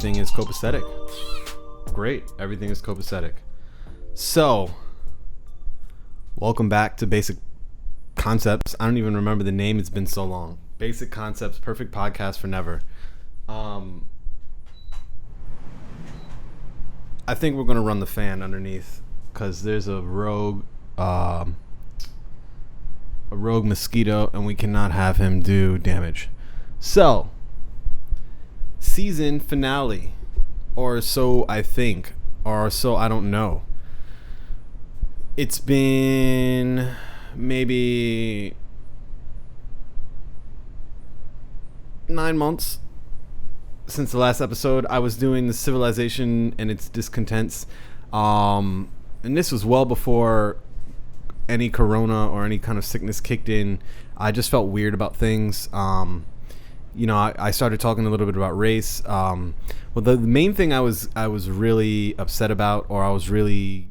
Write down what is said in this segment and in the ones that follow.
everything is copacetic. Great, everything is copacetic. So, welcome back to Basic Concepts. I don't even remember the name, it's been so long. Basic Concepts, perfect podcast for never. I think we're going to run the fan underneath because there's a rogue mosquito and we cannot have him do damage. So, season finale, or so I think, or so I don't know. It's been maybe 9 months since the last episode. I was doing the civilization and its discontents, and this was well before any corona or any kind of sickness kicked in. I just felt weird about things. I started talking a little bit about race. Well, the main thing I was really upset about, or I was really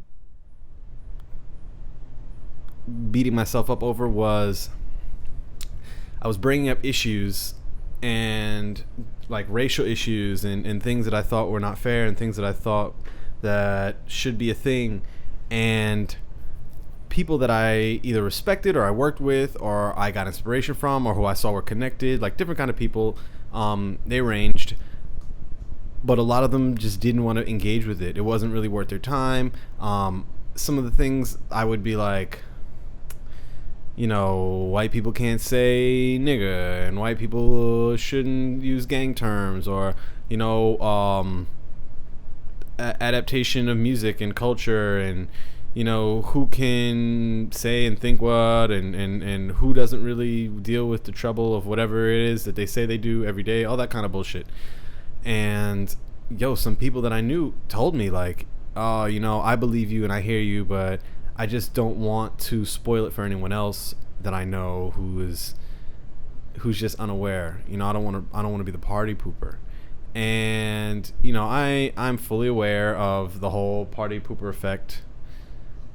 beating myself up over, was I was bringing up issues and like racial issues and things that I thought were not fair and things that I thought that should be a thing, and people that I either respected or I worked with or I got inspiration from or who I saw were connected, like different kind of people, they ranged, but a lot of them just didn't want to engage with it. It wasn't really worth their time. Some of the things I would be like, white people can't say nigga and white people shouldn't use gang terms, or adaptation of music and culture, and who can say and think what, and who doesn't really deal with the trouble of whatever it is that they say they do every day, all that kind of bullshit. And some people that I knew told me like, oh, I believe you and I hear you, but I just don't want to spoil it for anyone else that I know who's just unaware. I don't want to be the party pooper. And I'm fully aware of the whole party pooper effect.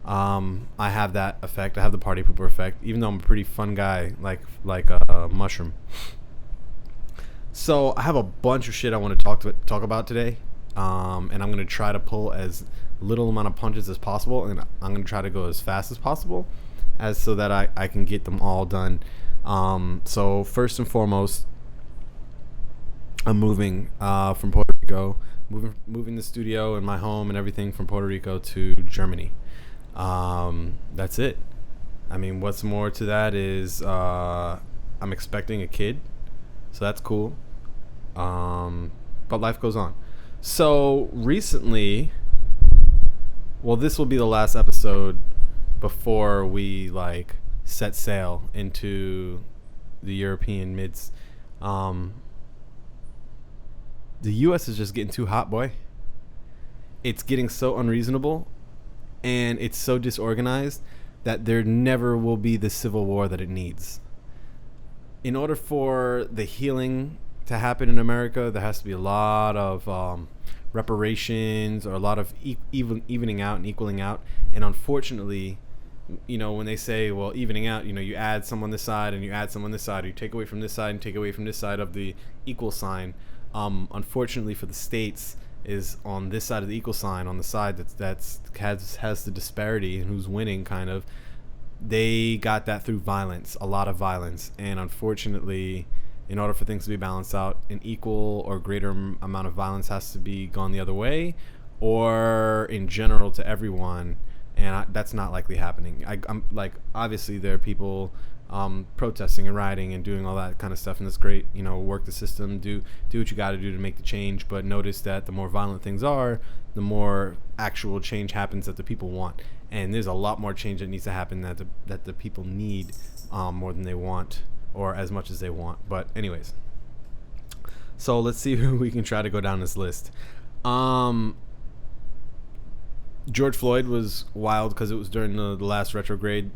I have that effect. I have the party pooper effect, even though I'm a pretty fun guy, like a mushroom. So I have a bunch of shit I want to talk about today, and I'm going to try to pull as little amount of punches as possible, and I'm going to try to go as fast as possible, so that I can get them all done. So first and foremost, I'm moving from Puerto Rico, moving the studio and my home and everything from Puerto Rico to Germany. That's it. I mean, what's more to that is I'm expecting a kid, so that's cool. But life goes on. So recently, well, this will be the last episode before we set sail into the European mids. The U.S. is just getting too hot, boy. It's getting so unreasonable, and it's so disorganized that there never will be the civil war that it needs. In order for the healing to happen in America, there has to be a lot of reparations, or a lot of evening out and equaling out. And unfortunately, when they say, well, evening out, you add someone this side and you add someone this side, or you take away from this side and take away from this side of the equal sign. Unfortunately for the states, is on this side of the equal sign, on the side that's has the disparity and who's winning, kind of. They got that through violence, a lot of violence, and unfortunately, in order for things to be balanced out, an equal or greater amount of violence has to be gone the other way, or in general to everyone, and that's not likely happening. I'm like, obviously there are people protesting and rioting and doing all that kind of stuff, and that's great. Work the system, do what you got to do to make the change, but notice that the more violent things are, the more actual change happens that the people want. And there's a lot more change that needs to happen that the people need, more than they want, or as much as they want. But anyways, so let's see who we can try to go down this list. George Floyd was wild because it was during the last retrograde,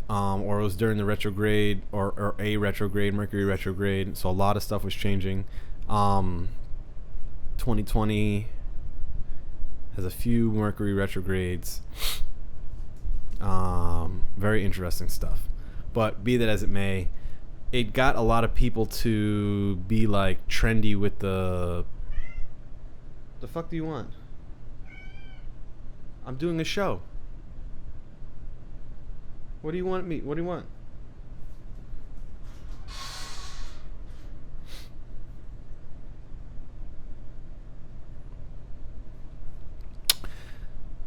or it was during the retrograde, or a retrograde, Mercury retrograde. So a lot of stuff was changing. 2020 has a few Mercury retrogrades. Very interesting stuff. But be that as it may, it got a lot of people to be like trendy with the The fuck do you want? I'm doing a show. What do you want me? What do you want?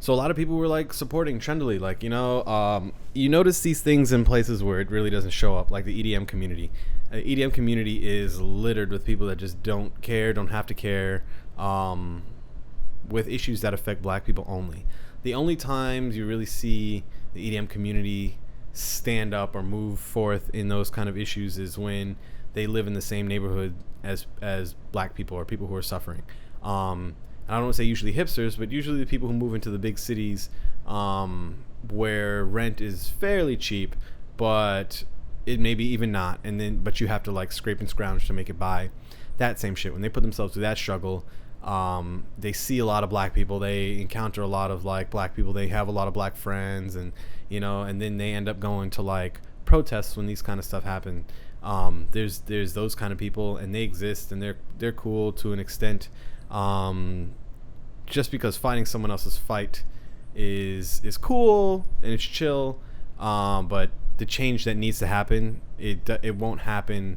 So a lot of people were like supporting trendily, like, you notice these things in places where it really doesn't show up, like the EDM community. The EDM community is littered with people that just don't care, don't have to care, with issues that affect black people only. The only times you really see the EDM community stand up or move forth in those kind of issues is when they live in the same neighborhood as black people or people who are suffering. I don't want to say usually hipsters, but usually the people who move into the big cities, where rent is fairly cheap, but it may be even not, but you have to like scrape and scrounge to make it by. That same shit. When they put themselves through that struggle, they see a lot of black people, they encounter a lot of like black people, they have a lot of black friends, and and then they end up going to like protests when these kind of stuff happen. There's those kind of people, and they exist, and they're cool to an extent. Just because fighting someone else's fight is cool and it's chill, but the change that needs to happen, it won't happen.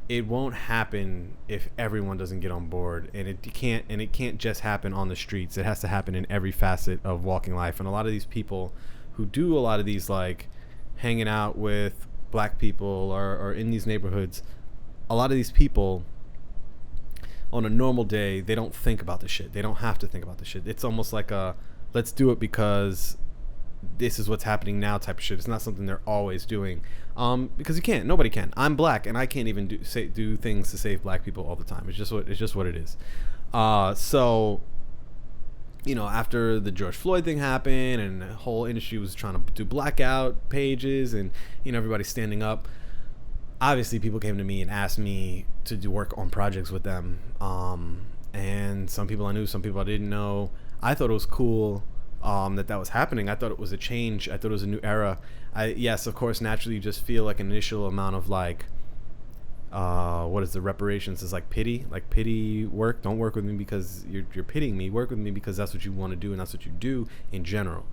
It won't happen if everyone doesn't get on board, and it can't just happen on the streets. It has to happen in every facet of walking life. And a lot of these people who do a lot of these, like hanging out with black people or in these neighborhoods, a lot of these people on a normal day, they don't think about this shit. They don't have to think about this shit. It's almost like a let's do it because this is what's happening now type of shit. It's not something they're always doing, because you can't. Nobody can. I'm black, and I can't even do things to save black people all the time. It's just what it is. So after the George Floyd thing happened, and the whole industry was trying to do blackout pages, and everybody's standing up. Obviously, people came to me and asked me to do work on projects with them. And some people I knew, some people I didn't know. I thought it was cool that was happening. I thought it was a change. I thought it was a new era. Yes, of course, naturally, you just feel like an initial amount of like, what is the reparations? It's like pity work. Don't work with me because you're pitying me. Work with me because that's what you want to do, and that's what you do in general.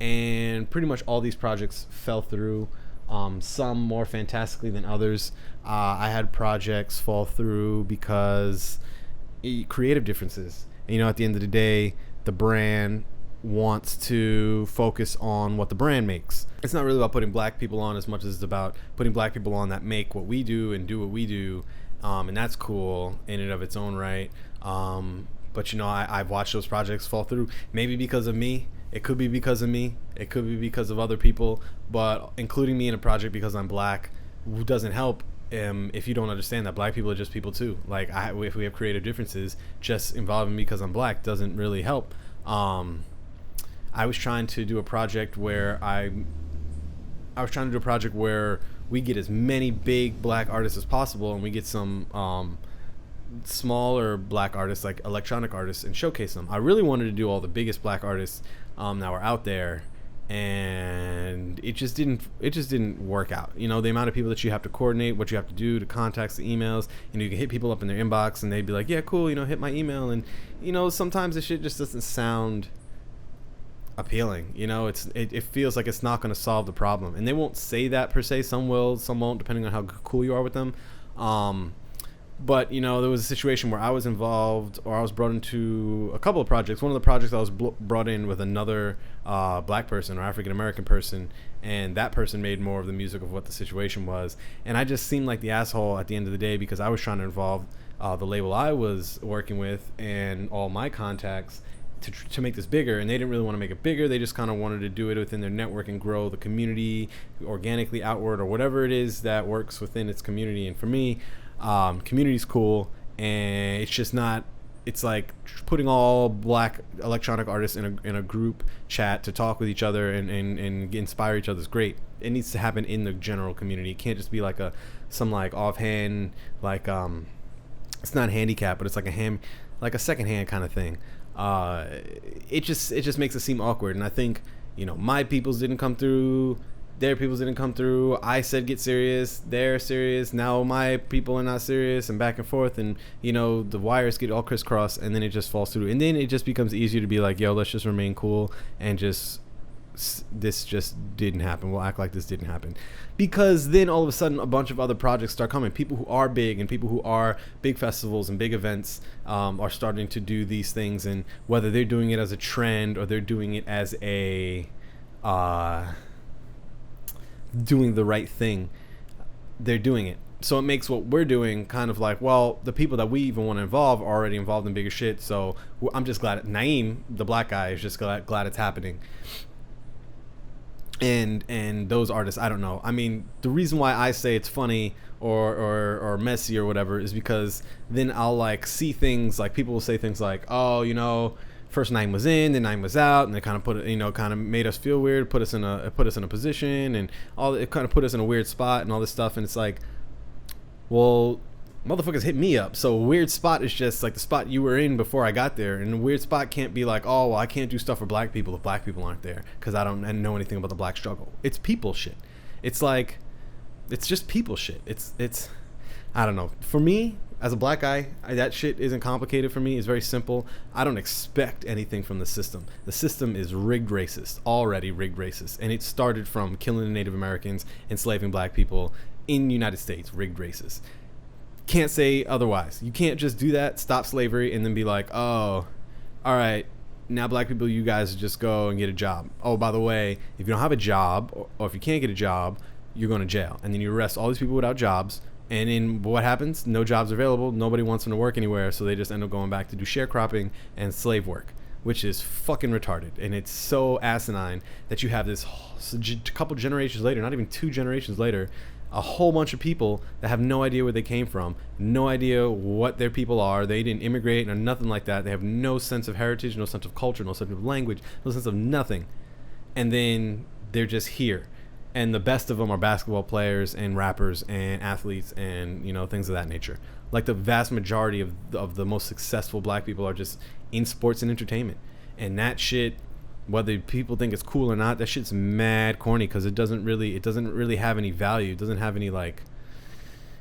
And pretty much all these projects fell through. Some more fantastically than others. I had projects fall through because creative differences. And, at the end of the day, the brand wants to focus on what the brand makes. It's not really about putting black people on as much as it's about putting black people on that make what we do and do what we do. And that's cool in and of its own right. But, I've watched those projects fall through, maybe because of me. It could be because of me. It could be because of other people. But including me in a project because I'm black doesn't help if you don't understand that black people are just people too. Like, if we have creative differences, just involving me because I'm black doesn't really help. I was trying to do a project where we get as many big black artists as possible, and we get some smaller black artists, like electronic artists, and showcase them. I really wanted to do all the biggest black artists that were out there, and it just didn't work out. The amount of people that you have to coordinate, what you have to do, to contacts, the emails, you can hit people up in their inbox and they'd be like, yeah, cool, hit my email, and sometimes the shit just doesn't sound appealing. It feels like it's not going to solve the problem, and they won't say that per se. Some will, some won't, depending on how cool you are with them. But there was a situation where I was involved, or I was brought into a couple of projects. One of the projects I was brought in with another black person or African American person, and that person made more of the music of what the situation was. And I just seemed like the asshole at the end of the day because I was trying to involve the label I was working with and all my contacts to make this bigger, and they didn't really want to make it bigger. They just kind of wanted to do it within their network and grow the community organically outward, or whatever it is that works within its community. And for me, community's cool, and it's just not. It's like putting all black electronic artists in a group chat to talk with each other and inspire each other is great. It needs to happen in the general community. It can't just be like some offhand, it's not handicap, but it's like a secondhand kind of thing. It just makes it seem awkward, and I think my peoples didn't come through. their people didn't come through. I said get serious. They're serious. Now my people are not serious, and back and forth, and the wires get all crisscrossed, and then it just falls through, and then it just becomes easier to be like, yo, let's just remain cool and just this just didn't happen. We'll act like this didn't happen, because then all of a sudden a bunch of other projects start coming. People who are big and people who are big festivals and big events are starting to do these things, and whether they're doing it as a trend or they're doing it as a doing the right thing, they're doing it. So it makes what we're doing kind of like, well, the people that we even want to involve are already involved in bigger shit. So I'm just glad Naim, the black guy, is just glad it's happening. And those artists, I don't know. I mean, the reason why I say it's funny or messy or whatever is because then I'll like see things like, people will say things like, oh, first Naim was in, then Naim was out, and they kind of put it, kind of made us feel weird, put us in a position, and all it kind of put us in a weird spot and all this stuff. And it's like, well, motherfuckers hit me up. So a weird spot is just like the spot you were in before I got there, and a weird spot can't be like, oh, well, I can't do stuff for black people if black people aren't there because I don't know anything about the black struggle. It's people shit. It's like, it's just people shit. It's I don't know. For me, as a black guy, that shit isn't complicated for me. It's very simple. I don't expect anything from the system. The system is rigged racist, already rigged racist, and it started from killing the Native Americans, enslaving black people in the United States, rigged racist. Can't say otherwise. You can't just do that, stop slavery, and then be like, oh, all right, now black people, you guys just go and get a job. Oh, by the way, if you don't have a job, or if you can't get a job, you're going to jail. And then you arrest all these people without jobs, and then what happens? No jobs available, nobody wants them to work anywhere, so they just end up going back to do sharecropping and slave work, which is fucking retarded. And it's so asinine that you have this couple generations later, not even 2 generations later, a whole bunch of people that have no idea where they came from, no idea what their people are. They didn't immigrate or nothing like that. They have no sense of heritage, no sense of culture, no sense of language, no sense of nothing. And then they're just here. And the best of them are basketball players and rappers and athletes and, things of that nature. Like the vast majority of the most successful black people are just in sports and entertainment. And that shit, whether people think it's cool or not, that shit's mad corny because it doesn't really have any value. It doesn't have any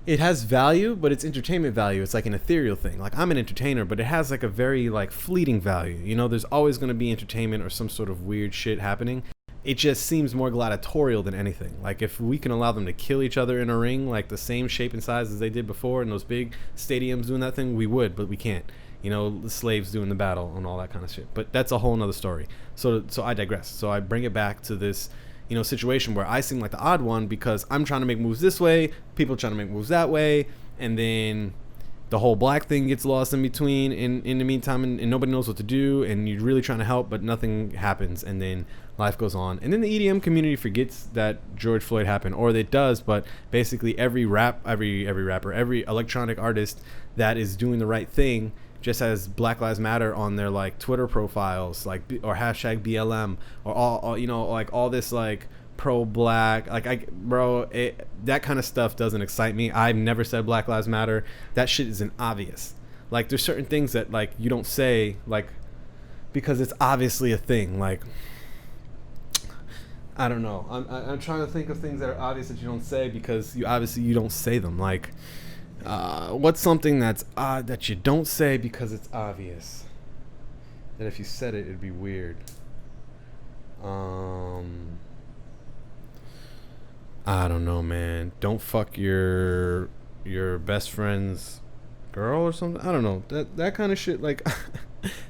it has value, but it's entertainment value. It's like an ethereal thing. Like, I'm an entertainer, but it has like a very fleeting value. There's always going to be entertainment or some sort of weird shit happening. It just seems more gladiatorial than anything. Like, if we can allow them to kill each other in a ring, like the same shape and size as they did before in those big stadiums doing that thing, we would, but we can't. The slaves doing the battle and all that kind of shit. But that's a whole nother story. So I digress. So I bring it back to this, situation where I seem like the odd one because I'm trying to make moves this way, people trying to make moves that way, and then the whole black thing gets lost in between in the meantime, and nobody knows what to do, and you're really trying to help, but nothing happens, and then life goes on. And then the EDM community forgets that George Floyd happened, or it does, but basically every rapper, every electronic artist that is doing the right thing just has Black Lives Matter on their Twitter profiles, or hashtag BLM, or all this pro-black, that kind of stuff doesn't excite me. I've never said Black Lives Matter. That shit isn't obvious. There's certain things that you don't say because it's obviously a thing. I don't know. I'm trying to think of things that are obvious that you don't say because you don't say them. What's something that's odd that you don't say because it's obvious? That if you said it, it'd be weird. I don't know, man. Don't fuck your best friend's girl or something. I don't know. That kind of shit.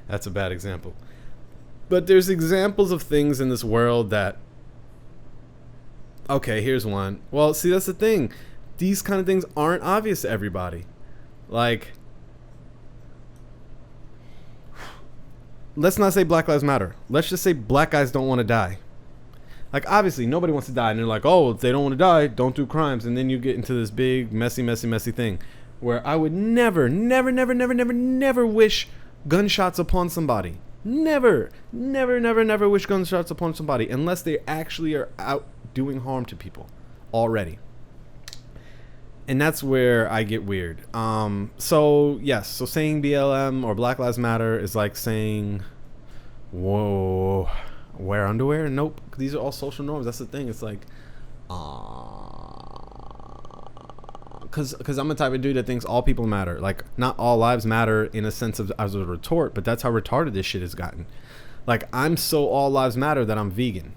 That's a bad example. But there's examples of things in this world that. Okay, here's one. Well, see, that's the thing. These kind of things aren't obvious to everybody. Let's not say Black Lives Matter. Let's just say black guys don't want to die. Obviously, nobody wants to die. And they're like, oh, if they don't want to die, don't do crimes. And then you get into this big, messy thing where I would never wish gunshots upon somebody. Never wish gunshots upon somebody unless they actually are out doing harm to people already. And that's where I get weird. So saying BLM or Black Lives Matter is like saying, whoa, wear underwear? Nope. These are all social norms. That's the thing. It's Because I'm the type of dude that thinks all people matter. Like, not all lives matter in a sense of as a retort, but that's how retarded this shit has gotten. Like, I'm so all lives matter that I'm vegan.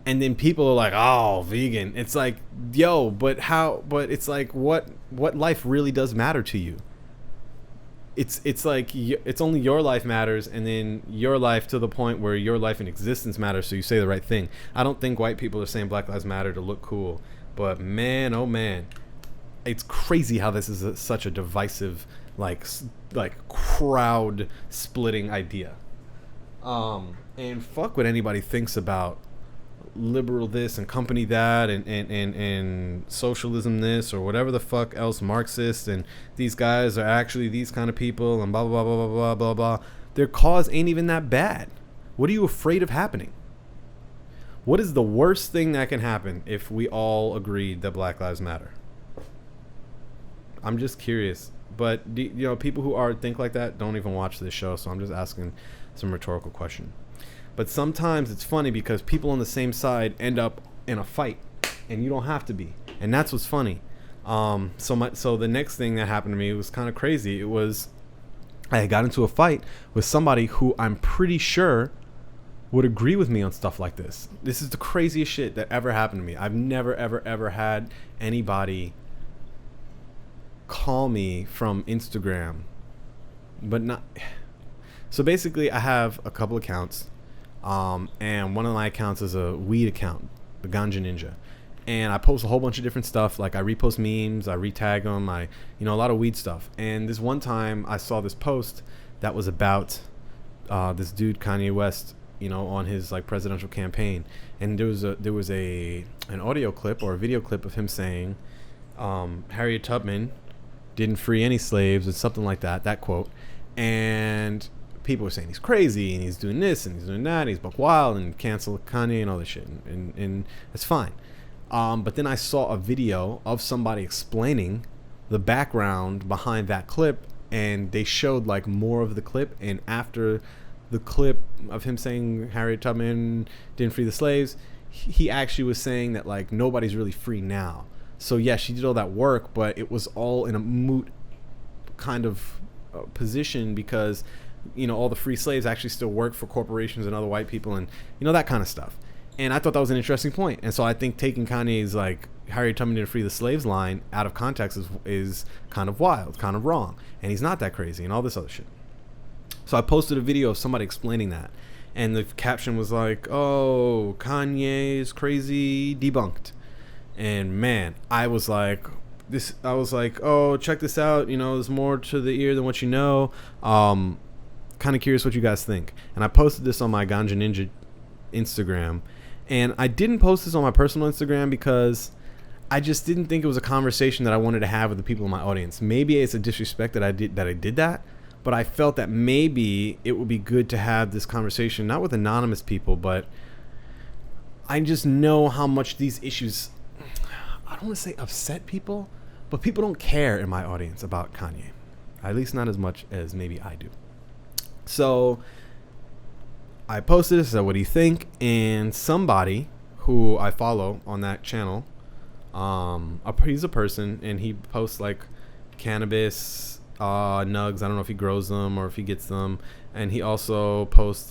And then people are like, oh, vegan. It's like, yo, but how? But it's like, what life really does matter to you? It's like, it's only your life matters, and then your life to the point where your life in existence matters, so you say the right thing. I don't think white people are saying Black Lives Matter to look cool. But man, oh man, it's crazy how this is such a divisive, like crowd splitting idea. And fuck what anybody thinks about liberal this and company that and socialism this or whatever the fuck else, Marxist, and these guys are actually these kind of people and blah blah blah blah blah blah blah. Their cause ain't even that bad. What are you afraid of happening? What is the worst thing that can happen if we all agreed that Black Lives Matter? I'm just curious. But, people who think like that don't even watch this show, so I'm just asking some rhetorical question. But sometimes it's funny because people on the same side end up in a fight, and you don't have to be. And that's what's funny. So the next thing that happened to me was kind of crazy. It was I got into a fight with somebody who I'm pretty sure would agree with me on stuff like this. This is the craziest shit that ever happened to me. I've never, ever, ever had anybody call me from Instagram, but not. So basically, I have a couple accounts, and one of my accounts is a weed account, the Ganja Ninja, and I post a whole bunch of different stuff. Like I repost memes, I retag them, a lot of weed stuff. And this one time, I saw this post that was about this dude Kanye West, on his presidential campaign, and there was an audio clip or a video clip of him saying Harriet Tubman didn't free any slaves, or something like that quote. And people were saying he's crazy and he's doing this and he's doing that, he's buck wild, and cancel Kanye and all this shit, and that's fine. But then I saw a video of somebody explaining the background behind that clip, and they showed more of the clip, and after the clip of him saying Harriet Tubman didn't free the slaves, he actually was saying that nobody's really free now. So yeah, she did all that work, but it was all in a moot kind of position because all the free slaves actually still work for corporations and other white people, and that kind of stuff. And I thought that was an interesting point. And so I think taking Kanye's Harriet Tubman didn't free the slaves line out of context is kind of wild, kind of wrong, and he's not that crazy and all this other shit. So I posted a video of somebody explaining that, and the caption was oh, Kanye is crazy, debunked. And man, I was like, oh, check this out, there's more to the ear than what you know. Kind of curious what you guys think. And I posted this on my Ganja Ninja Instagram, and I didn't post this on my personal Instagram because I just didn't think it was a conversation that I wanted to have with the people in my audience. Maybe it's a disrespect that I did that. But I felt that maybe it would be good to have this conversation, not with anonymous people, but I just know how much these issues, I don't want to say upset people, but people don't care in my audience about Kanye. At least not as much as maybe I do. So I posted this, said, what do you think? And somebody who I follow on that channel, he's a person, and he posts cannabis nugs. I don't know if he grows them or if he gets them, and he also posts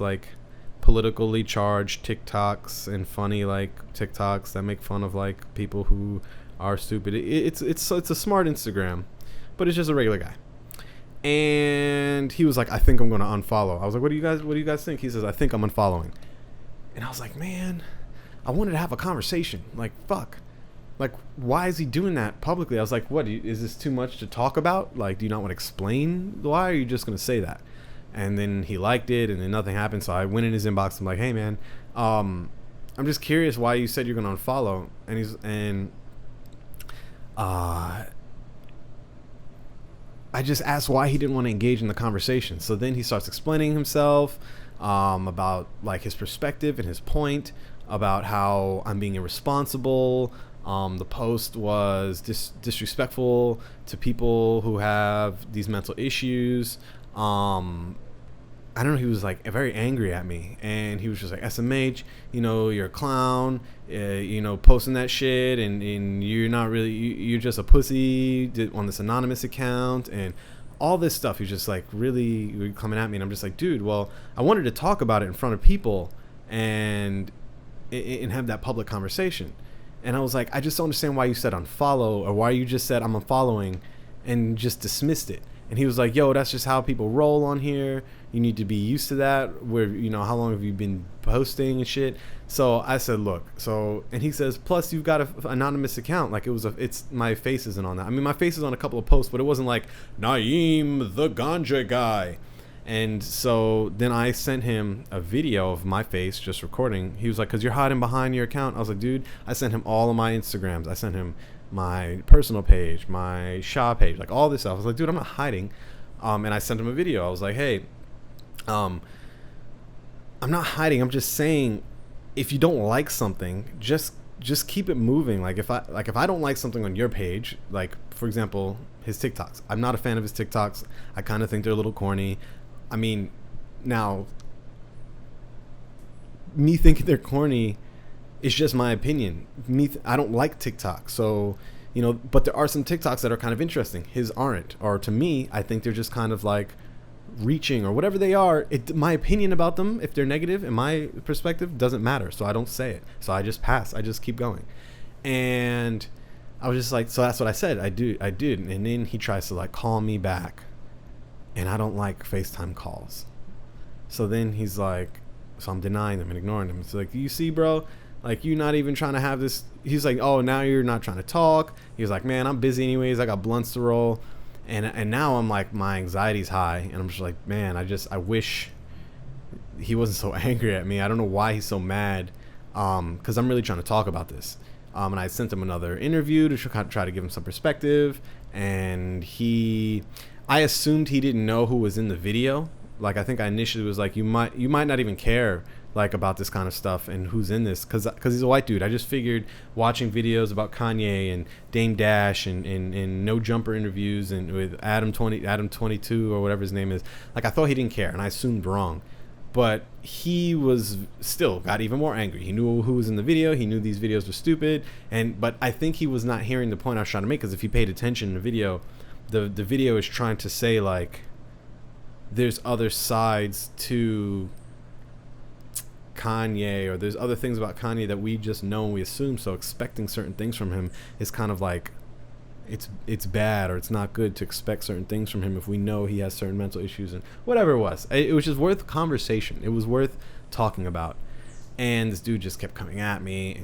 politically charged TikToks and funny TikToks that make fun of people who are stupid. It's a smart Instagram, but it's just a regular guy. And he was like, I think I'm gonna unfollow. I was like, what do you guys think? He says, I think I'm unfollowing. And I was like, man, I wanted to have a conversation. Fuck. Why is he doing that publicly? I was like, what, is this too much to talk about? Do you not want to explain why, or are you just going to say that? And then he liked it, and then nothing happened. So I went in his inbox. I'm like, hey, man, I'm just curious why you said you're going to unfollow. And I just asked why he didn't want to engage in the conversation. So then he starts explaining himself about his perspective and his point about how I'm being irresponsible. The post was disrespectful to people who have these mental issues. I don't know, he was like very angry at me, and he was just like, SMH, you know, you're a clown, you know, posting that shit, and you're not really, you're just a pussy on this anonymous account, and all this stuff. He's just like really coming at me, and I'm just like, dude, well, I wanted to talk about it in front of people and have that public conversation. And I was like, I just don't understand why you said unfollow, or why you just said I'm unfollowing and just dismissed it. And he was like, yo, that's just how people roll on here. You need to be used to that. Where, you know, how long have you been posting and shit? So I said, look, and he says, plus you've got an anonymous account. Like it's my face isn't on that. I mean, my face is on a couple of posts, but it wasn't like Naim, the ganja guy. And so then I sent him a video of my face just recording. He was like, because you're hiding behind your account. I was like, dude, I sent him all of my Instagrams. I sent him my personal page, my Shaw page, like all this stuff. I was like, dude, I'm not hiding. And I sent him a video. I was like, hey, I'm not hiding. I'm just saying, if you don't like something, just keep it moving. Like if I don't like something on your page, like for example, his TikToks, I'm not a fan of his TikToks. I kind of think they're a little corny. I mean, now, me thinking they're corny is just my opinion. I don't like TikTok, so, you know, but there are some TikToks that are kind of interesting. His aren't, or to me, I think they're just kind of like reaching or whatever they are. My opinion about them, if they're negative, in my perspective, doesn't matter. So I don't say it. So I just pass. I just keep going. And I was just like, so that's what I said. I did. And then he tries to like call me back. And I don't like FaceTime calls. So then he's like, so I'm denying them and ignoring them. It's like, you see, bro, like you're not even trying to have this. He's like, oh, now you're not trying to talk. He was like, man, I'm busy anyways. I got blunts to roll. And now I'm like, my anxiety's high. And I'm just like, man, I wish he wasn't so angry at me. I don't know why he's so mad. Because I'm really trying to talk about this. And I sent him another interview to try to give him some perspective. And I assumed he didn't know who was in the video. Like, I think I initially was like, you might not even care like about this kind of stuff and who's in this, because he's a white dude. I just figured watching videos about Kanye and Dame Dash and No Jumper interviews and with Adam 22 or whatever his name is, like I thought he didn't care, and I assumed wrong. But he was still got even more angry. He knew who was in the video. He knew these videos were stupid, but I think he was not hearing the point I was trying to make, because if he paid attention in the video, the video is trying to say like there's other sides to Kanye, or there's other things about Kanye that we just know and we assume. So expecting certain things from him is kind of like it's bad, or it's not good to expect certain things from him if we know he has certain mental issues and whatever it was. It was just worth conversation. It was worth talking about. And this dude just kept coming at me.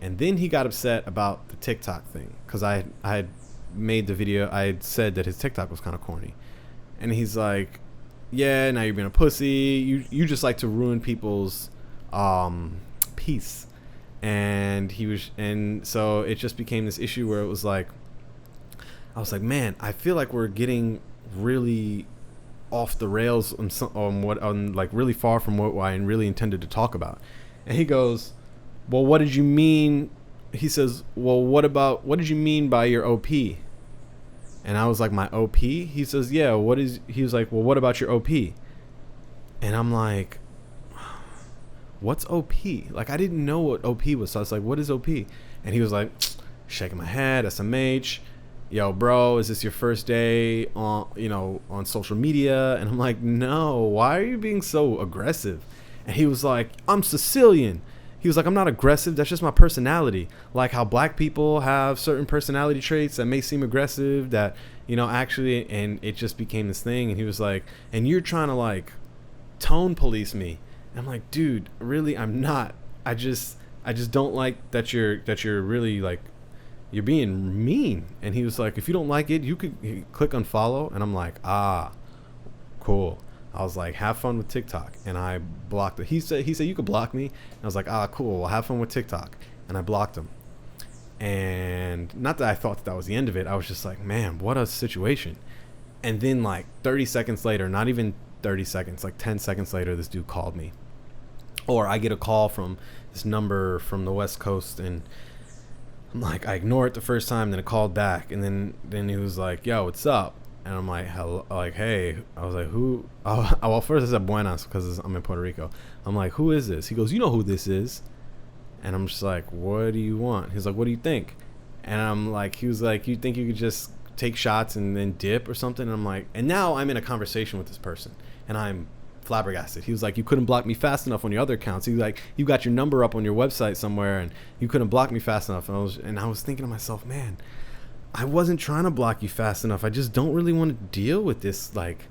And then he got upset about the TikTok thing, because I had made the video. I had said that his TikTok was kind of corny. And he's like, yeah, now you're being a pussy. You just like to ruin people's peace. And so it just became this issue where it was like, I was like, man, I feel like we're getting really off the rails on like really far from what I really intended to talk about. And he goes, well, what did you mean? He says, well, what did you mean by your OP? And I was like, my OP? He says, yeah, he was like, well, what about your OP? And I'm like, what's OP? Like, I didn't know what OP was. So I was like, what is OP? And he was like, shaking my head, SMH. Yo, bro, is this your first day on social media? And I'm like, no, why are you being so aggressive? And he was like, I'm Sicilian. He was like, I'm not aggressive. That's just my personality. Like how black people have certain personality traits that may seem aggressive that, actually, and it just became this thing. And he was like, and you're trying to like tone police me. And I'm like, dude, really, I'm not. I just don't like that you're really like, you're being mean. And he was like, if you don't like it, you could click unfollow. And I'm like, cool. I was like, have fun with TikTok. And I blocked it. He said you could block me. And I was like, cool. Well, have fun with TikTok. And I blocked him. And not that I thought that was the end of it. I was just like, man, what a situation. And then like 30 seconds later, not even 30 seconds, like 10 seconds later, this dude called me. Or I get a call from this number from the West Coast, and I'm like, I ignore it the first time, then it called back, and then he was like, yo, what's up? And I'm like, hello, like, hey. I was like, who? Oh, well, first I said buenas because I'm in Puerto Rico. I'm like, who is this? He goes, you know who this is? And I'm just like, what do you want? He's like, what do you think? And I'm like, he was like, you think you could just take shots and then dip or something? And I'm like, and now I'm in a conversation with this person, and I'm flabbergasted. He was like, you couldn't block me fast enough on your other accounts. He was like, you got your number up on your website somewhere, and you couldn't block me fast enough. And I was thinking to myself, man, I wasn't trying to block you fast enough. I just don't really want to deal with this like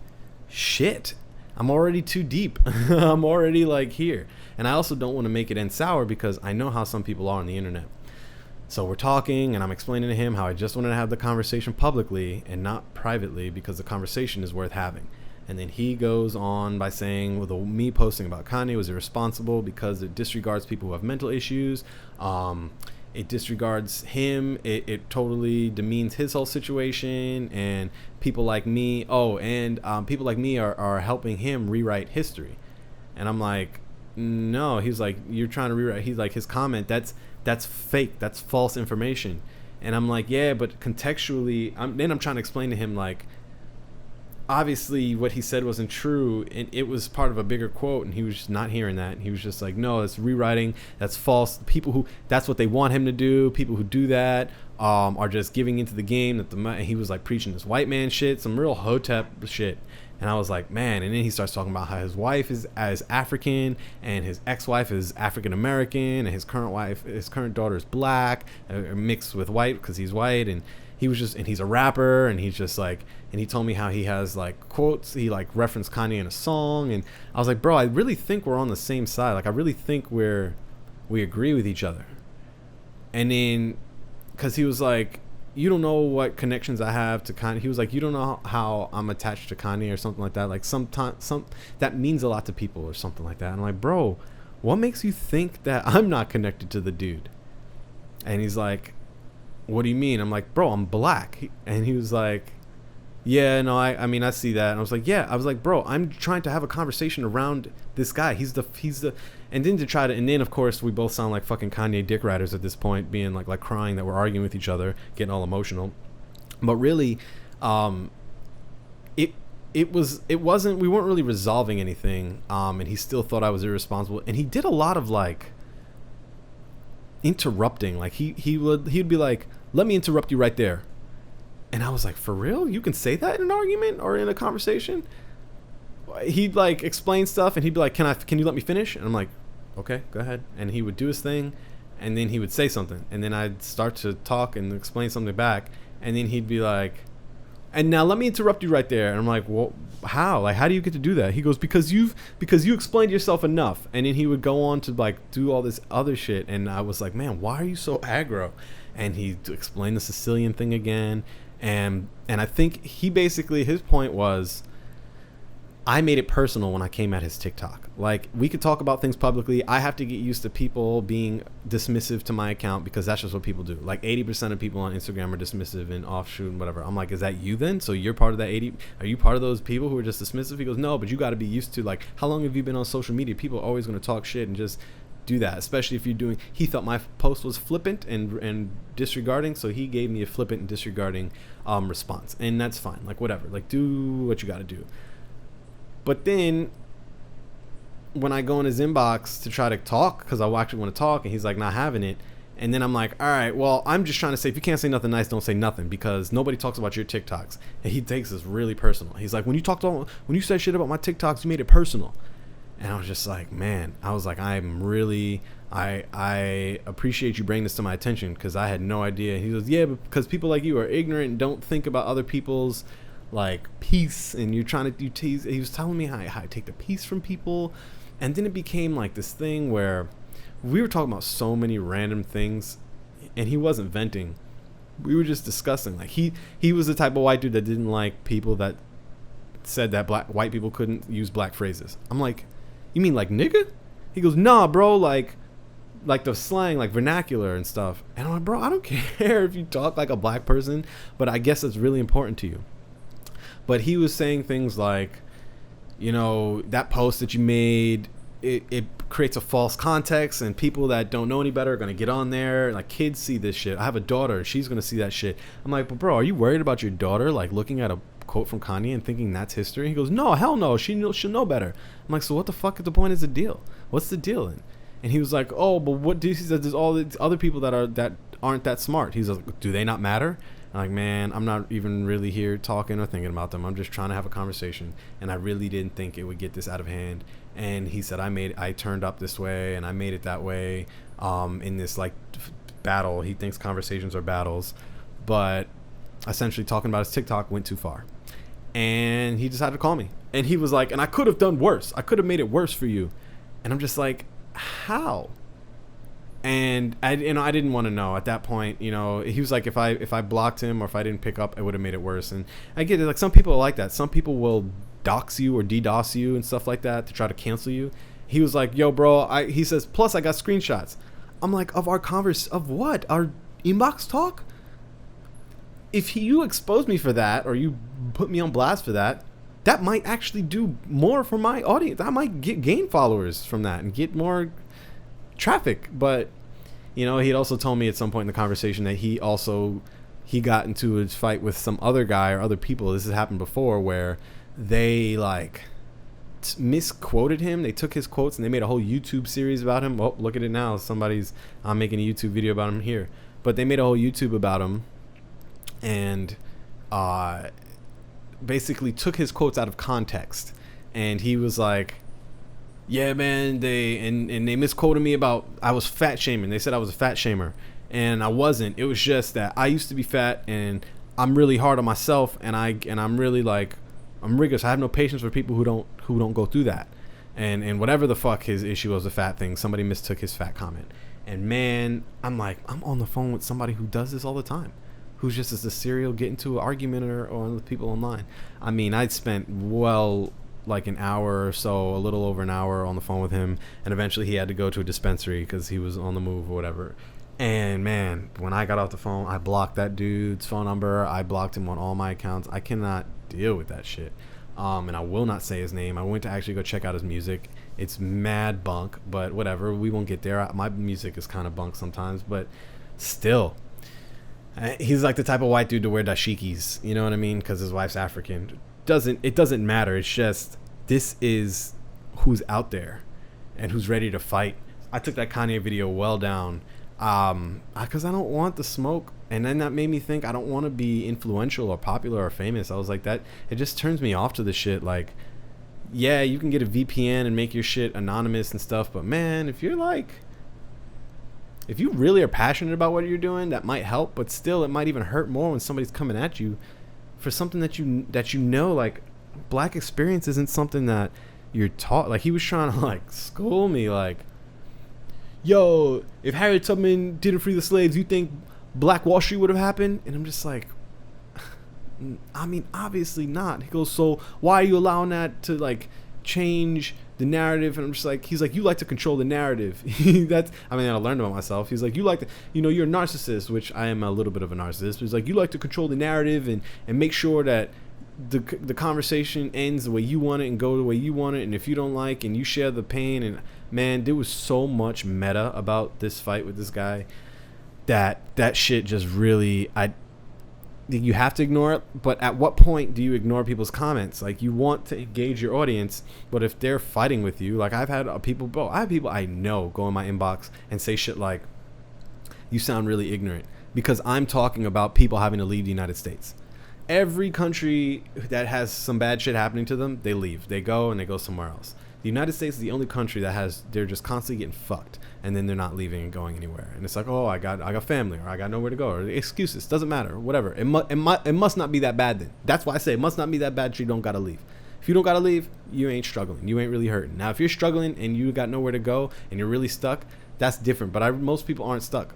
shit. I'm already too deep. I'm already like here. And I also don't want to make it end sour because I know how some people are on the internet. So we're talking and I'm explaining to him how I just wanted to have the conversation publicly and not privately because the conversation is worth having. And then he goes on by saying, well, me posting about Kanye was irresponsible because it disregards people who have mental issues. It disregards him. It totally demeans his whole situation. And people like me, people like me are helping him rewrite history. And I'm like, no. He's like, you're trying to rewrite. He's like, his comment, that's fake. That's false information. And I'm like, yeah, but contextually, I'm trying to explain to him, like, obviously what he said wasn't true, and it was part of a bigger quote, and he was just not hearing that. And he was just like, no, it's rewriting. That's false. People who, that's what they want him to do. People who do that are just giving into the game. And he was like preaching this white man shit, some real hotep shit. And I was like, man. And then he starts talking about how his wife is African and his ex-wife is African American, and his current daughter is black, mixed with white because he's white. And he was just, and he's a rapper, and he's just like, and he told me how he has like quotes, he like referenced Kanye in a song. And I was like, bro, I really think we're on the same side. Like, I really think we agree with each other. And then, cause he was like, you don't know what connections I have to Kanye. He was like, you don't know how I'm attached to Kanye or something like that. Like sometimes that means a lot to people or something like that. And I'm like, bro, what makes you think that I'm not connected to the dude? And he's like, what do you mean? I'm like, bro, I'm black. And he was like, yeah, no, I mean, I see that. And I was like, yeah. I was like, bro, I'm trying to have a conversation around this guy. He's the, and then of course we both sound like fucking Kanye dick riders at this point, being like crying that we're arguing with each other, getting all emotional. But really, we weren't really resolving anything. And he still thought I was irresponsible. And he did a lot of like interrupting. Like he'd be like, let me interrupt you right there. And I was like, for real? You can say that in an argument or in a conversation? He'd like explain stuff and he'd be like, can you let me finish? And I'm like, okay, go ahead. And he would do his thing, and then he would say something, and then I'd start to talk and explain something back, and then he'd be like, and now let me interrupt you right there. And I'm like, well, how? Like, how do you get to do that? He goes, because you explained yourself enough. And then he would go on to like do all this other shit, and I was like, man, why are you so aggro? And he explained the Sicilian thing again. And I think he basically, his point was, I made it personal when I came at his TikTok. Like, we could talk about things publicly. I have to get used to people being dismissive to my account because that's just what people do. Like 80% of people on Instagram are dismissive and offshoot and whatever. I'm like, is that you then? So you're part of that 80? Are you part of those people who are just dismissive? He goes, no, but you got to be used to, like, how long have you been on social media? People are always going to talk shit and just do that, especially if you're doing, he thought my post was flippant and disregarding, so he gave me a flippant and disregarding response, and that's fine. Like, whatever, like, do what you got to do. But then when I go in his inbox to try to talk, because I actually want to talk, and he's like not having it, and then I'm like, all right, well, I'm just trying to say, if you can't say nothing nice, don't say nothing, because nobody talks about your TikToks. And he takes this really personal. He's like, when you said shit about my TikToks, you made it personal. And I was just like, man, I was like, I'm really, I appreciate you bringing this to my attention, because I had no idea. He goes, yeah, because people like you are ignorant and don't think about other people's like peace, and you're trying to tease. He was telling me how I take the peace from people. And then it became like this thing where we were talking about so many random things, and he wasn't venting. We were just discussing. Like, he was the type of white dude that didn't like people that said that white people couldn't use black phrases. I'm like, you mean like nigga? He goes, nah, bro, like the slang, like vernacular and stuff. And I'm like, bro, I don't care if you talk like a black person, but I guess it's really important to you. But he was saying things like, you know, that post that you made, it creates a false context, and people that don't know any better are going to get on there. Like, kids see this shit. I have a daughter. She's going to see that shit. I'm like, but bro, are you worried about your daughter, like, looking at a quote from Kanye and thinking that's history? He goes, no, hell no. She'll know better. I'm like, so what the fuck is the point? Is the deal? What's the deal then? And he was like, oh, but what do you see? There's all these other people that aren't that smart. He's like, do they not matter? I'm like, man, I'm not even really here talking or thinking about them. I'm just trying to have a conversation. And I really didn't think it would get this out of hand. And he said, I turned up this way and I made it that way in this like battle. He thinks conversations are battles. But essentially talking about his TikTok went too far. And he decided to call me. And he was like, and I could have done worse. I could have made it worse for you. And I'm just like, how? And I didn't want to know at that point. He was like, if I blocked him or if I didn't pick up, it would have made it worse. And I get it. Like, some people are like that. Some people will dox you or DDoS you and stuff like that to try to cancel you. He was like, yo, bro. He says, plus I got screenshots. I'm like, of our of what? Our inbox talk? If you expose me for that or you put me on blast for that, that might actually do more for my audience. I might gain followers from that and get more traffic. But he'd also told me at some point in the conversation that he got into a fight with some other guy or other people. This has happened before where they like misquoted him. They took his quotes and they made a whole YouTube series about him. Oh, look at it now. I'm making a YouTube video about him here. But they made a whole YouTube about him and basically took his quotes out of context. And he was like, yeah, man, they misquoted me about I was fat shaming. They said I was a fat shamer, and I wasn't. It was just that I used to be fat, and I'm really hard on myself, and I'm really like, I'm rigorous. I have no patience for people who don't go through that, and whatever the fuck his issue was, the fat thing. Somebody mistook his fat comment, and man, I'm like, I'm on the phone with somebody who does this all the time, who's just as a serial get into an argument or with people online. I mean, I'd spent like an hour or so, a little over an hour on the phone with him, and eventually he had to go to a dispensary because he was on the move or whatever. And man, when I got off the phone, I blocked that dude's phone number. I blocked him on all my accounts. I cannot deal with that shit. And I will not say his name. I went to actually go check out his music. It's mad bunk, but whatever. We won't get there. My music is kind of bunk sometimes, but still. He's like the type of white dude to wear dashikis, you know what I mean? Because his wife's African. It doesn't matter. It's just, this is who's out there and who's ready to fight. I took that Kanye video well down because I don't want the smoke. And then that made me think I don't want to be influential or popular or famous. I was like, that it just turns me off to the shit. Like, yeah, you can get a VPN and make your shit anonymous and stuff, but man, if you really are passionate about what you're doing, that might help. But still, it might even hurt more when somebody's coming at you for something that you know, like, black experience isn't something that you're taught. Like, he was trying to like school me, like, yo, if Harriet Tubman didn't free the slaves, you think Black Wall Street would have happened? And I'm just like, I mean, obviously not. He goes, so why are you allowing that to like change the narrative? And I'm just like, he's like, you like to control the narrative. I learned about myself. He's like, you like to, you're a narcissist, which I am a little bit of a narcissist. But he's like, you like to control the narrative and make sure that the conversation ends the way you want it and go the way you want it. And if you don't like, and you share the pain. And man, there was so much meta about this fight with this guy that shit just really, you have to ignore it. But at what point do you ignore people's comments? Like, you want to engage your audience, but if they're fighting with you, like, I have people I know go in my inbox and say shit like, you sound really ignorant, because I'm talking about people having to leave the United States. Every country that has some bad shit happening to them, they leave. They go and they go somewhere else. The United States is the only country that they're just constantly getting fucked, and then they're not leaving and going anywhere. And it's like, oh, I got family, or I got nowhere to go, or excuses. Doesn't matter, whatever. It must not be that bad then. That's why I say it must not be that bad. You don't gotta leave. If you don't gotta leave, you ain't struggling. You ain't really hurting. Now, if you're struggling and you got nowhere to go and you're really stuck, that's different. But most people aren't stuck.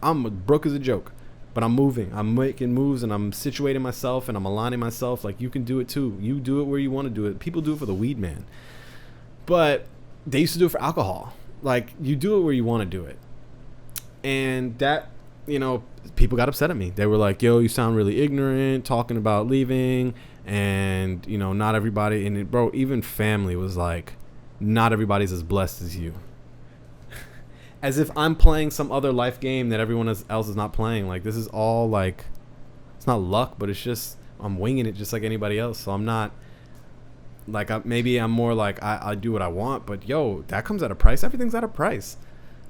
I'm broke as a joke. But I'm moving. I'm making moves, and I'm situating myself, and I'm aligning myself. Like, you can do it too. You do it where you want to do it. People do it for the weed, man. But they used to do it for alcohol. Like, you do it where you want to do it. And that, people got upset at me. They were like, yo, you sound really ignorant talking about leaving. And, not everybody. And bro, even family was like, not everybody's as blessed as you. As if I'm playing some other life game that everyone else is not playing. Like, this is all like, it's not luck, but it's just, I'm winging it just like anybody else. So I'm not like maybe I'm more like I do what I want, but yo, that comes at a price. Everything's at a price.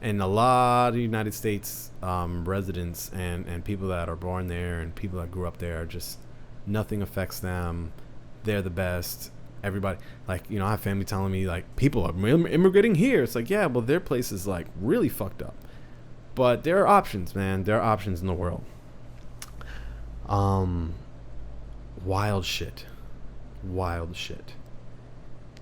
And a lot of United States residents and people that are born there and people that grew up there are just, nothing affects them. They're the best. Everybody, like, you know, I have family telling me, like, people are immigrating here. It's like, yeah, well, their place is, like, really fucked up. But there are options, man. There are options in the world. Wild shit. Wild shit.